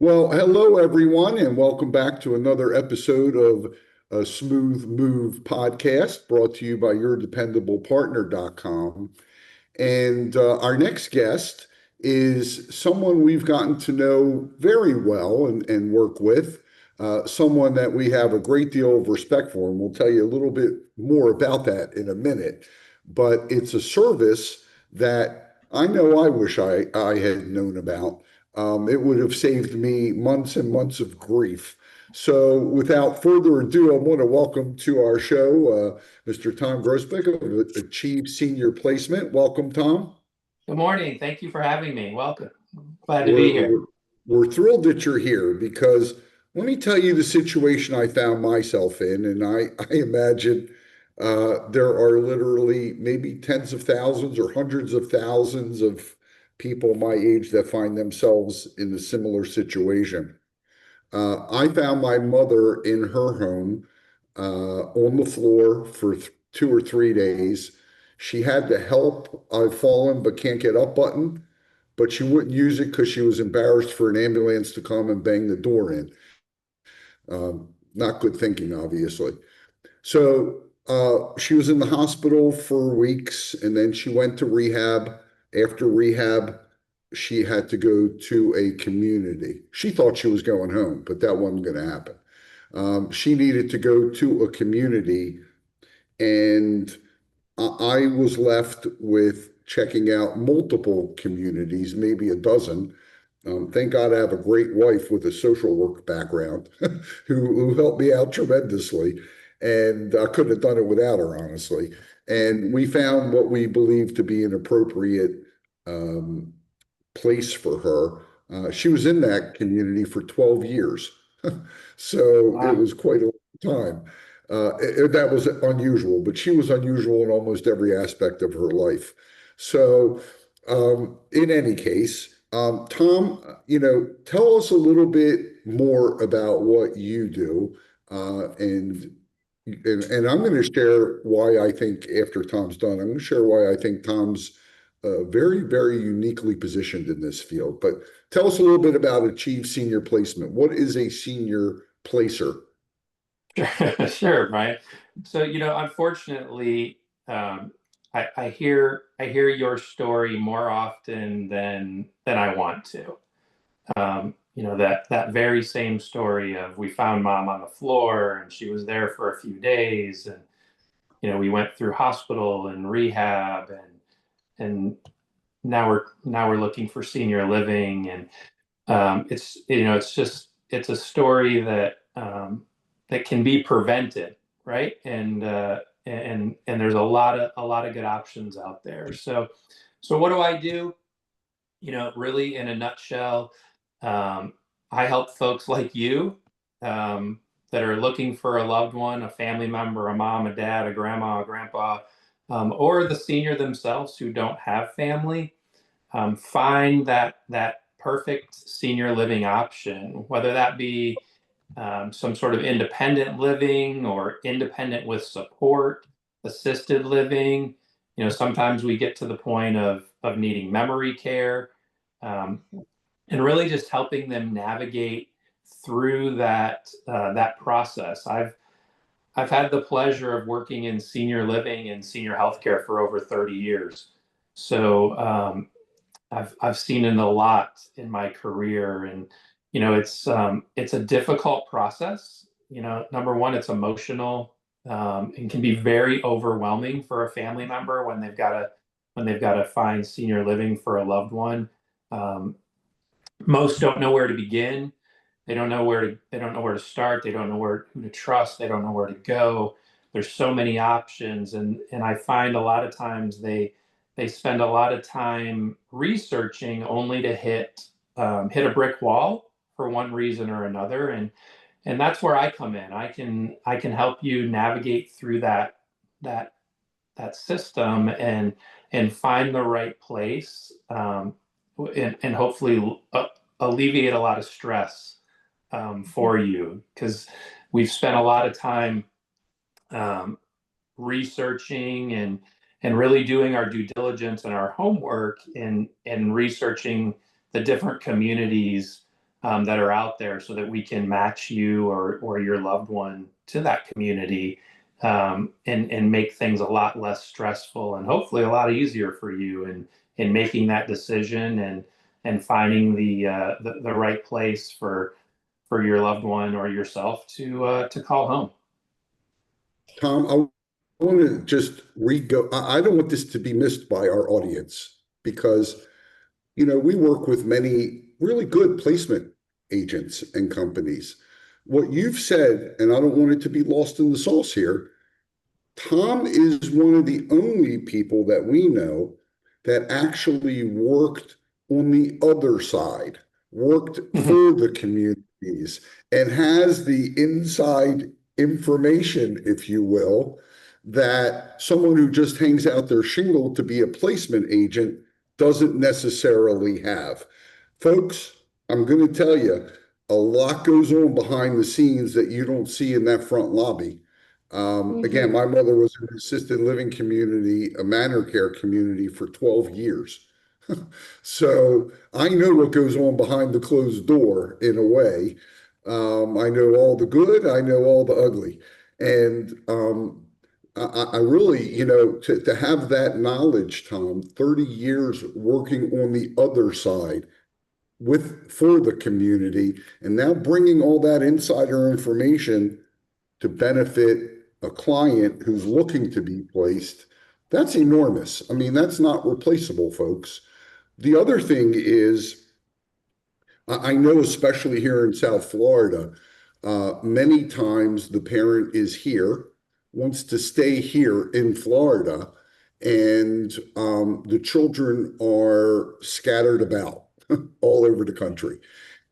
Well, hello everyone, and welcome back to another episode of a Smooth Move podcast brought to you by yourdependablepartner.com. And our next guest is someone we've gotten to know very well and work with, someone that we have a great deal of respect for, and we'll tell you a little bit more about that in a minute. But it's a service that I know I wish I had known about. It would have saved me months and months of grief. So, without further ado, I want to welcome to our show Mr. Tom Groesbeck of Achieve Senior Placement. Welcome, Tom. Good morning. Thank you for having me. Welcome. Glad to be We're, here. we're, we're thrilled that you're here because let me tell you the situation I found myself in. And I imagine there are literally maybe tens of thousands or hundreds of thousands of people my age that find themselves in a similar situation. I found my mother in her home on the floor for 2 or 3 days. She had the help I've fallen but can't get up button, but she wouldn't use it because she was embarrassed for an ambulance to come and bang the door in. Not good thinking, obviously. So she was in the hospital for weeks and then she went to rehab. After rehab, she had to go to a community. She thought she was going home, but that wasn't going to happen. She needed to go to a community, and I was left with checking out multiple communities, maybe a dozen. Thank God I have a great wife with a social work background who helped me out tremendously. And I couldn't have done it without her, honestly. And we found what we believed to be an appropriate um, place for her. She was in that community for 12 years. So it Wow. was quite a long time. That was unusual, but she was unusual in almost every aspect of her life. So, in any case, Tom, tell us a little bit more about what you do, and I'm going to share why I think after Tom's done, I'm going to share why I think Tom's very, very uniquely positioned in this field. But tell us a little bit about Achieve Senior Placement. What is a senior placer? Sure, Brian. So, unfortunately, I hear your story more often than I want to. That very same story of we found mom on the floor and she was there for a few days, and we went through hospital and rehab, and now we're looking for senior living. And it's a story that can be prevented, right? And there's a lot of good options out there. So what do I do? Really in a nutshell, I help folks like you, that are looking for a loved one, a family member, a mom, a dad, a grandma, a grandpa, or the senior themselves who don't have family, find that perfect senior living option, whether that be some sort of independent living or independent with support, assisted living. Sometimes we get to the point of needing memory care, um, and really just helping them navigate through that process. I've had the pleasure of working in senior living and senior healthcare for over 30 years. So I've seen it a lot in my career, and it's a difficult process. Number one, it's emotional, and can be very overwhelming for a family member when they've got to find senior living for a loved one. Um, Most don't know where to begin. They don't know where to start. They don't know who to trust. They don't know where to go. There's so many options, and I find a lot of times they spend a lot of time researching only to hit a brick wall for one reason or another. And that's where I come in. I can help you navigate through that that system, and find the right place, and hopefully alleviate a lot of stress, for you, because we've spent a lot of time, um, researching and really doing our due diligence and our homework in researching the different communities, that are out there so that we can match you or your loved one to that community, and make things a lot less stressful and hopefully a lot easier for you in making that decision and finding the right place for your loved one or yourself to call home. Tom, I want to just re-go. I don't want this to be missed by our audience because, we work with many really good placement agents and companies. What you've said, and I don't want it to be lost in the sauce here, Tom is one of the only people that we know that actually worked on the other side, worked for the communities, and has the inside information, if you will, that someone who just hangs out their shingle to be a placement agent doesn't necessarily have. Folks, I'm going to tell you, a lot goes on behind the scenes that you don't see in that front lobby. Again, my mother was in an assisted living community, a manor care community for 12 years. So I know what goes on behind the closed door in a way. I know all the good, I know all the ugly. And I really, to have that knowledge, Tom, 30 years working on the other side for the community, and now bringing all that insider information to benefit a client who's looking to be placed, that's enormous. I mean, that's not replaceable, folks. The other thing is, I know, especially here in South Florida, many times the parent is here, wants to stay here in Florida, and the children are scattered about all over the country.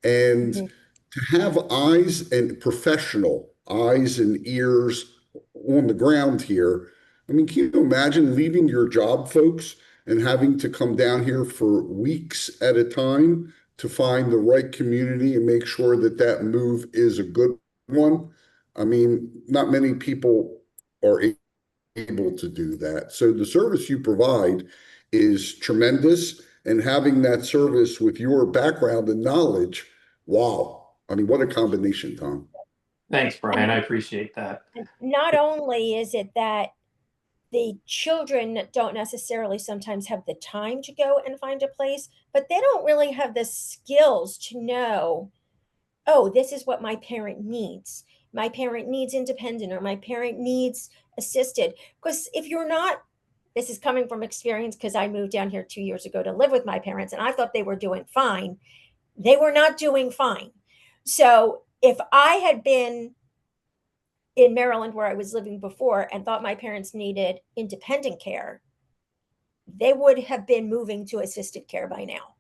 And to have eyes and professional eyes and ears on the ground here, I mean, can you imagine leaving your job, folks, and having to come down here for weeks at a time to find the right community and make sure that that move is a good one? I mean, not many people are able to do that. So the service you provide is tremendous. And having that service with your background and knowledge, wow. I mean, what a combination, Tom. Thanks, Brian. I appreciate that. Not only is it that the children don't necessarily sometimes have the time to go and find a place, but they don't really have the skills to know, oh, this is what my parent needs. My parent needs independent, or my parent needs assisted. Because if you're not, this is coming from experience because I moved down here 2 years ago to live with my parents and I thought they were doing fine. They were not doing fine. So if I had been in Maryland where I was living before and thought my parents needed independent care, they would have been moving to assisted care by now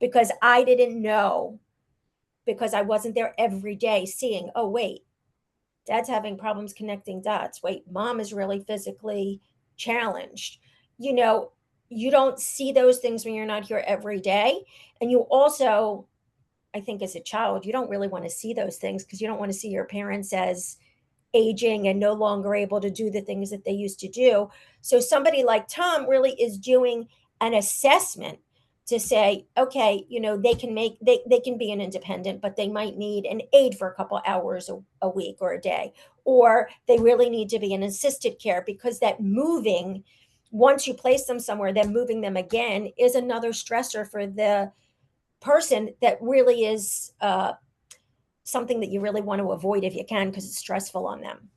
because I didn't know, because I wasn't there every day seeing, oh, wait, dad's having problems connecting dots. Wait, mom is really physically challenged. You don't see those things when you're not here every day. And you also, I think as a child, you don't really want to see those things because you don't want to see your parents as aging and no longer able to do the things that they used to do. So somebody like Tom really is doing an assessment to say, okay, they can be an independent, but they might need an aid for a couple hours a week or a day, or they really need to be in assisted care because that moving, once you place them somewhere, then moving them again is another stressor for the person that really is something that you really want to avoid if you can, because it's stressful on them.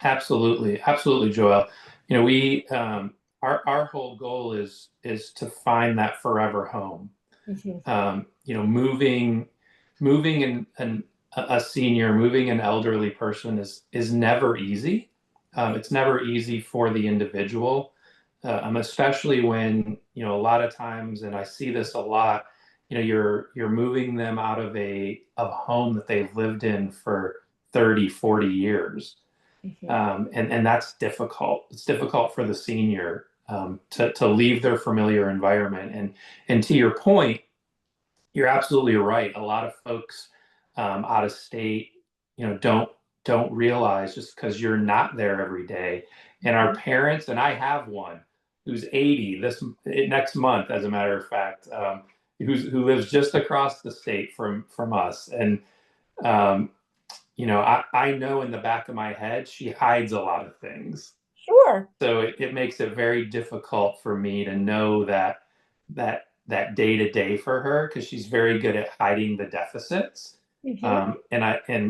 Absolutely. Absolutely, Joelle. We, our whole goal is to find that forever home. Moving a senior, moving an elderly person is never easy. It's never easy for the individual, especially when, a lot of times, and I see this a lot, you're moving them out of a home that they've lived in for 30, 40 years. And that's difficult. It's difficult for the senior to leave their familiar environment. And to your point, you're absolutely right. A lot of folks out of state, don't realize, just because you're not there every day. And our parents, and I have one who's 80 next month, as a matter of fact, who lives just across the state from us. And you know, I know in the back of my head she hides a lot of things. Sure. So it makes it very difficult for me to know that day to day for her, because she's very good at hiding the deficits. And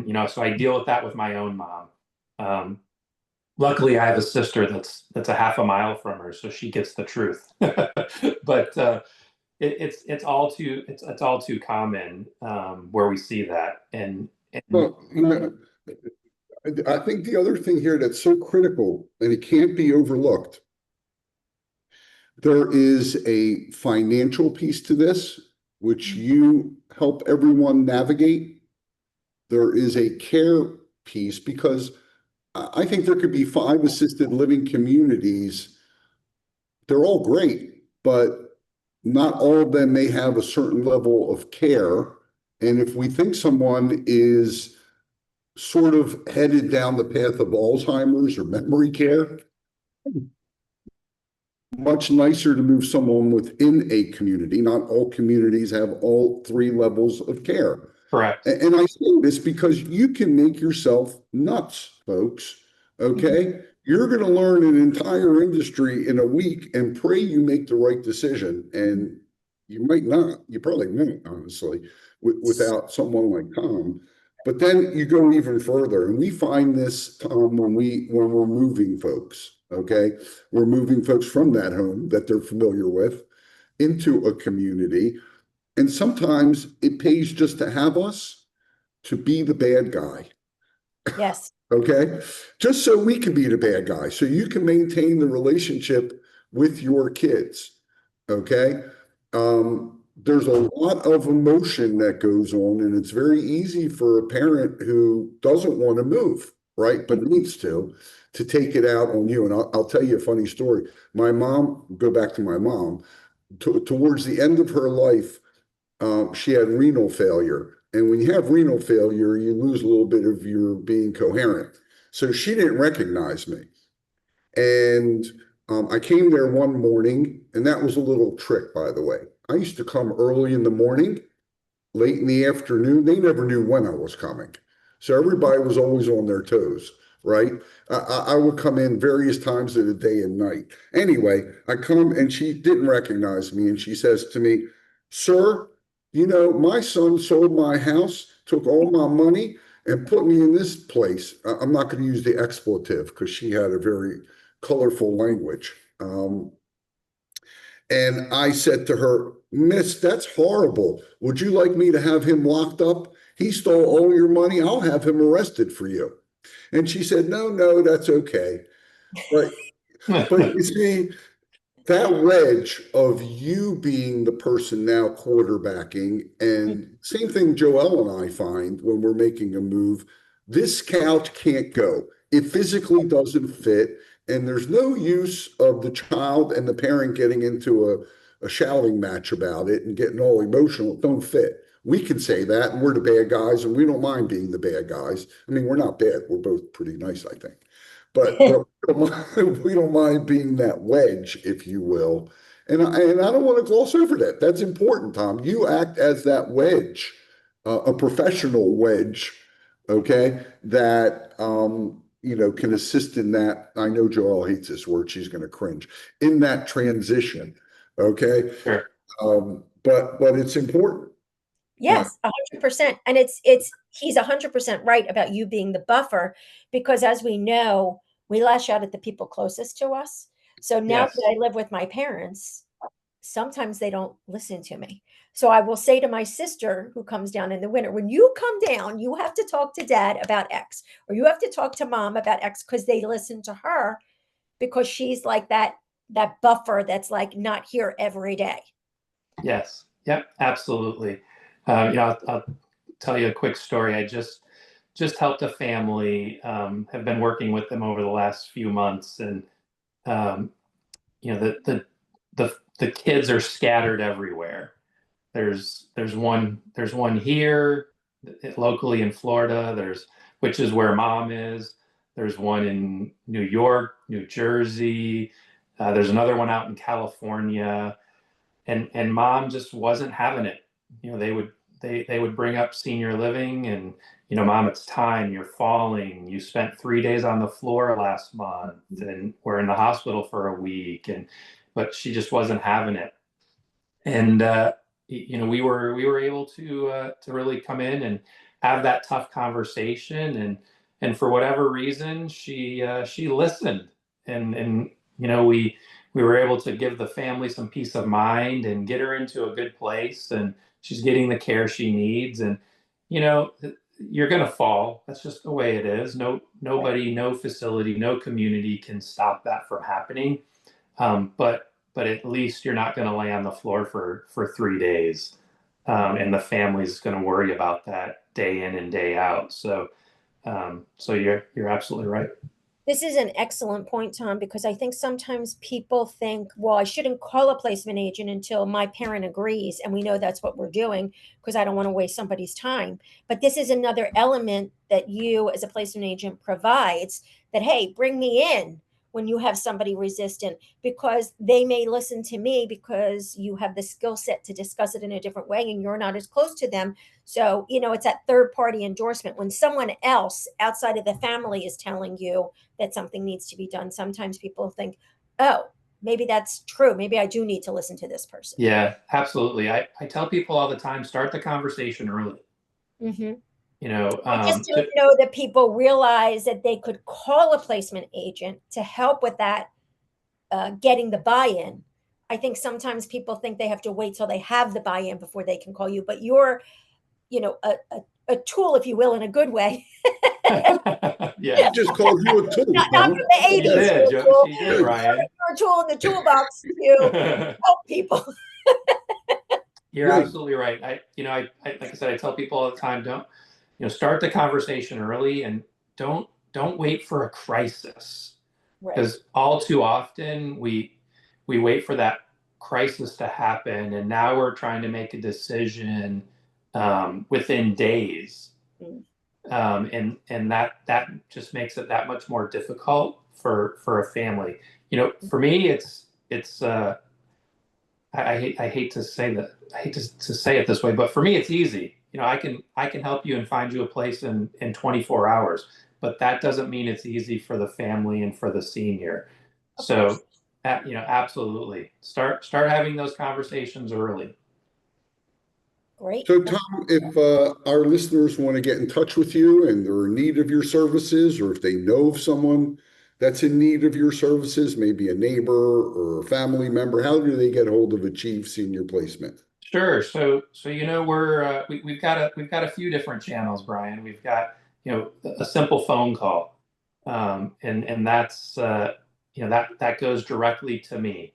you know, so I deal with that with my own mom. Luckily, I have a sister that's a half a mile from her, so she gets the truth. But it's all too common where we see that. And Well, you know, I think the other thing here that's so critical, and it can't be overlooked, there is a financial piece to this, which you help everyone navigate. There is a care piece, because I think there could be 5 assisted living communities. They're all great, but not all of them may have a certain level of care. And if we think someone is sort of headed down the path of Alzheimer's or memory care, much nicer to move someone within a community. Not all communities have all 3 levels of care. correct. And I say this because you can make yourself nuts, folks. Okay? You're going to learn an entire industry in a week and pray you make the right decision. And you might not. You probably won't, honestly, without someone like Tom. But then you go even further, and we find this, Tom, when we're moving folks. Okay, we're moving folks from that home that they're familiar with into a community, and sometimes it pays just to have us to be the bad guy. Yes. Okay, just so we can be the bad guy, so you can maintain the relationship with your kids. Okay, there's a lot of emotion that goes on, and it's very easy for a parent who doesn't want to move, right, but needs to take it out on you. And I'll tell you a funny story. My mom, go back to my mom, towards the end of her life, she had renal failure. And when you have renal failure, you lose a little bit of your being coherent. So she didn't recognize me. And I came there one morning, and that was a little trick, by the way. I used to come early in the morning, late in the afternoon. They never knew when I was coming. So everybody was always on their toes, right? I would come in various times of the day and night. Anyway, I come, and she didn't recognize me. And she says to me, "Sir, you know, my son sold my house, took all my money, and put me in this place." I'm not going to use the expletive because she had a very colorful language. And I said to her, "Miss, that's horrible. Would you like me to have him locked up? He stole all your money. I'll have him arrested for you." And she said, "No, that's okay." But you see, that wedge of you being the person now quarterbacking, and same thing Joelle and I find when we're making a move, this couch can't go. It physically doesn't fit, and there's no use of the child and the parent getting into a shouting match about it and getting all emotional. It don't fit. We can say that, and we're the bad guys, and we don't mind being the bad guys. I mean, we're not bad. We're both pretty nice, I think. But we don't mind being that wedge, if you will. And I don't want to gloss over that. That's important, Tom. You act as that wedge, a professional wedge, okay, that you know, can assist in that. I know Joelle hates this word. She's going to cringe in that transition. Okay. Sure. But it's important. Yes, 100%. And he's 100% right about you being the buffer, because as we know, we lash out at the people closest to us. So now Yes. that I live with my parents, sometimes they don't listen to me. So I will say to my sister who comes down in the winter, "When you come down, you have to talk to dad about X, or you have to talk to mom about X," because they listen to her, because she's like that buffer that's like not here every day. Yes. Yep. Absolutely. You know, I'll tell you a quick story. I just helped a family. Have been working with them over the last few months, and you know, the kids are scattered everywhere. There's one here locally in Florida. Which is where mom is. There's one in New York, New Jersey. There's another one out in California. and mom just wasn't having it. You know, they would bring up senior living, and you know, mom, it's time, you're falling, you spent 3 days on the floor last month and we're in the hospital for a week, and but she just wasn't having it. And you know, we were able to really come in and have that tough conversation, and for whatever reason she listened, and you know, we were able to give the family some peace of mind and get her into a good place, and she's getting the care she needs. And you know, you're going to fall, that's just the way it is. Nobody, no facility, no community can stop that from happening. But at least you're not going to lay on the floor for 3 days, and the family's going to worry about that day in and day out. So so you're absolutely right. This is an excellent point, Tom, because I think sometimes people think, well, I shouldn't call a placement agent until my parent agrees. And we know that's what we're doing because I don't want to waste somebody's time. But this is another element that you as a placement agent provides, that, hey, bring me in when you have somebody resistant, because they may listen to me because you have the skill set to discuss it in a different way and you're not as close to them. So, you know, it's that third party endorsement. When someone else outside of the family is telling you that something needs to be done, sometimes people think, oh, maybe that's true. Maybe I do need to listen to this person. Yeah, absolutely. I tell people all the time, start the conversation early. Mm-hmm. You know, I just don't know that people realize that they could call a placement agent to help with that, getting the buy-in. I think sometimes people think they have to wait till they have the buy-in before they can call you, but you're, you know, a tool, if you will, in a good way. yeah, I just called you a tool, Not Tom. from the she 80s. did, You're a tool. she did, Ryan. You're a tool in the toolbox to help people. You're Good. absolutely right. I like I said, I tell people all the time, don't, you know, start the conversation early, and don't wait for a crisis, Right. because all too often we wait for that crisis to happen, and now we're trying to make a decision within days, and that just makes it that much more difficult for a family. You know, for me, it's I hate to say that, I hate to say it this way, but for me it's easy. You know, I can help you and find you a place in 24 hours, but that doesn't mean it's easy for the family and for the senior. So, you know, absolutely start having those conversations early. Great. So, Tom, if our listeners want to get in touch with you and they're in need of your services, or if they know of someone that's in need of your services, maybe a neighbor or a family member, how do they get hold of Achieve Senior Placement? Sure. So you know, we've got a few different channels, Brian. We've got, you know, a simple phone call, and that's you know, that goes directly to me,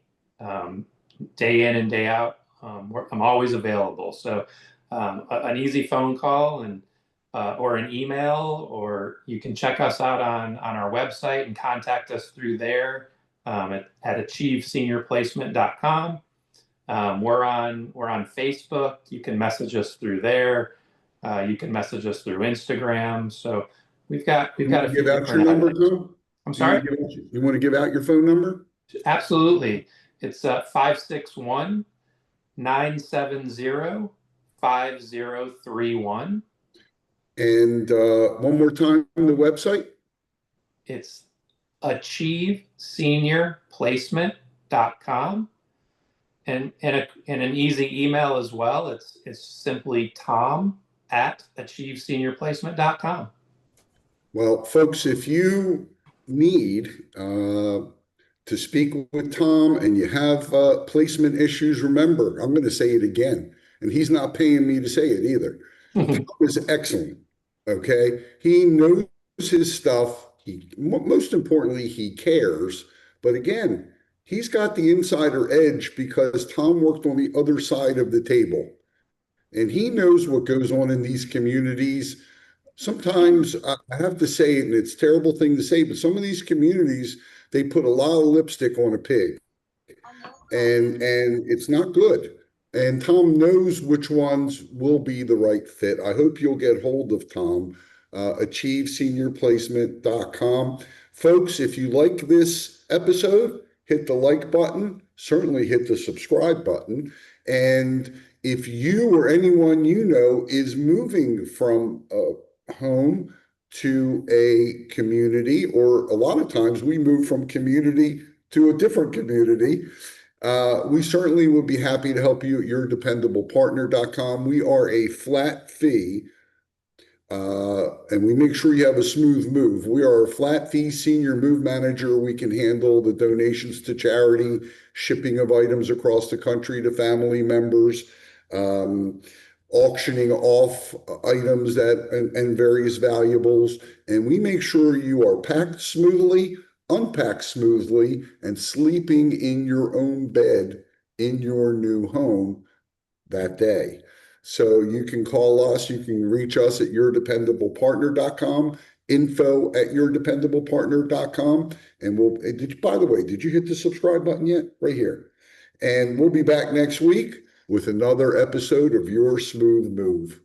day in and day out. I'm always available. So an easy phone call, and or an email, or you can check us out on our website and contact us through there, at achieveseniorplacement.com. We're on Facebook. You can message us through there. You can message us through Instagram. So we've got a few Give out your different number, outlets. Tom? I'm sorry? You want to give out your phone number? Absolutely. It's 561-970-5031. And one more time, the website? It's achieveseniorplacement.com. And an easy email as well. It's simply tom@achieveseniorplacement.com. Well, folks, if you need to speak with Tom and you have placement issues, remember, I'm going to say it again, and he's not paying me to say it either. Tom is excellent. Okay. He knows his stuff. Most importantly, he cares. But again, he's got the insider edge because Tom worked on the other side of the table, and he knows what goes on in these communities. Sometimes I have to say it, and it's a terrible thing to say, but some of these communities, they put a lot of lipstick on a pig, and it's not good. And Tom knows which ones will be the right fit. I hope you'll get hold of Tom, achieveseniorplacement.com. Folks, if you like this episode, hit the like button, certainly hit the subscribe button. And if you or anyone you know is moving from a home to a community, or a lot of times we move from community to a different community, we certainly would be happy to help you at yourdependablepartner.com. We are a flat fee, and we make sure you have a smooth move. We are a flat fee senior move manager. We can handle the donations to charity, shipping of items across the country to family members, auctioning off items and various valuables. And we make sure you are packed smoothly, unpacked smoothly, and sleeping in your own bed in your new home that day. So you can call us, you can reach us at yourdependablepartner.com, info@yourdependablepartner.com. And by the way, did you hit the subscribe button yet? Right here. And we'll be back next week with another episode of Your Smooth Move.